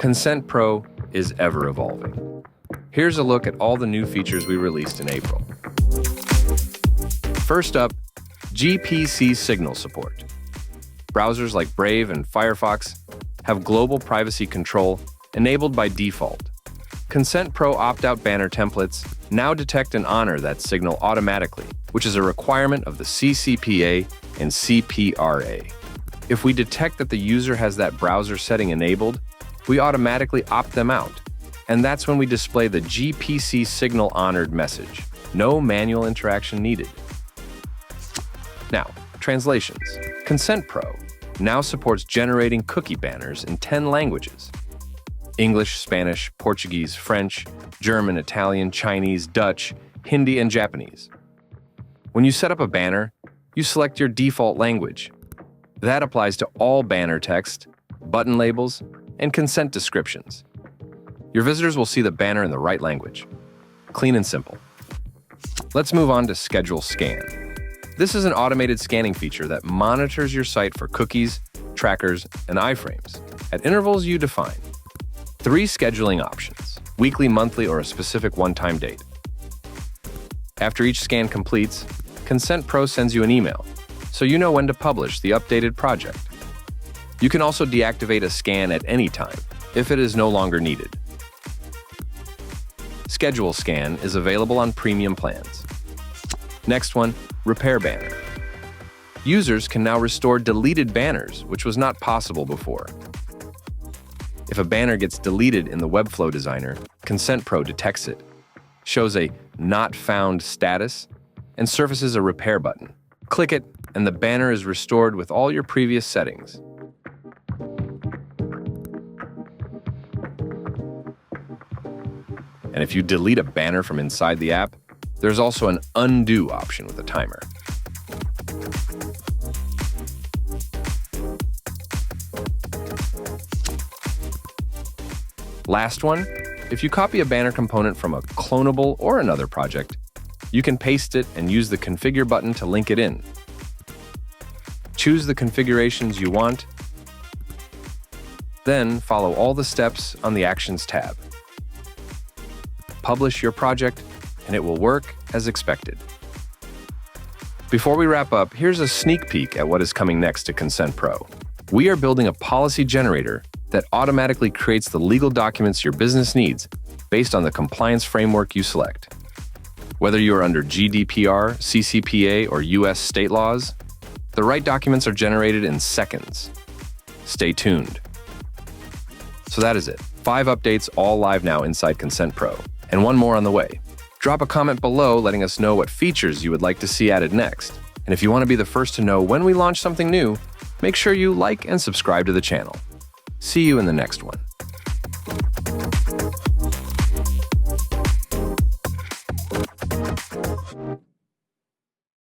Consent Pro is ever evolving. Here's a look at all the new features we released in April. First up, GPC Signal support. Browsers like Brave and Firefox have global privacy control enabled by default. Consent Pro opt-out banner templates now detect and honor that signal automatically, which is a requirement of the CCPA and CPRA. If we detect that the user has that browser setting enabled, we automatically opt them out. And that's when we display the GPC Signal honored message. No manual interaction needed. Now, translations. Consent Pro now supports generating cookie banners in 10 languages: English, Spanish, Portuguese, French, German, Italian, Chinese, Dutch, Hindi, and Japanese. When you set up a banner, you select your default language. That applies to all banner text, button labels, and consent descriptions. Your visitors will see the banner in the right language. Clean and simple. Let's move on to Schedule Scan. This is an automated scanning feature that monitors your site for cookies, trackers, and iframes at intervals you define. 3 scheduling options: weekly, monthly, or a specific one-time date. After each scan completes, Consent Pro sends you an email, so you know when to publish the updated project. You can also deactivate a scan at any time if it is no longer needed. Schedule Scan is available on premium plans. Next one, Repair Banner. Users can now restore deleted banners, which was not possible before. If a banner gets deleted in the Webflow designer, Consent Pro detects it, shows a Not Found status, and surfaces a repair button. Click it, and the banner is restored with all your previous settings. And if you delete a banner from inside the app, there's also an undo option with a timer. Last one, if you copy a banner component from a clonable or another project, you can paste it and use the configure button to link it in. Choose the configurations you want, then follow all the steps on the Actions tab. Publish your project, and it will work as expected. Before we wrap up, here's a sneak peek at what is coming next to Consent Pro. We are building a policy generator that automatically creates the legal documents your business needs based on the compliance framework you select. Whether you are under GDPR, CCPA, or US state laws, the right documents are generated in seconds. Stay tuned. So that is it. 5 updates all live now inside Consent Pro, and 1 more on the way. Drop a comment below letting us know what features you would like to see added next. And if you want to be the first to know when we launch something new, make sure you like and subscribe to the channel. See you in the next one.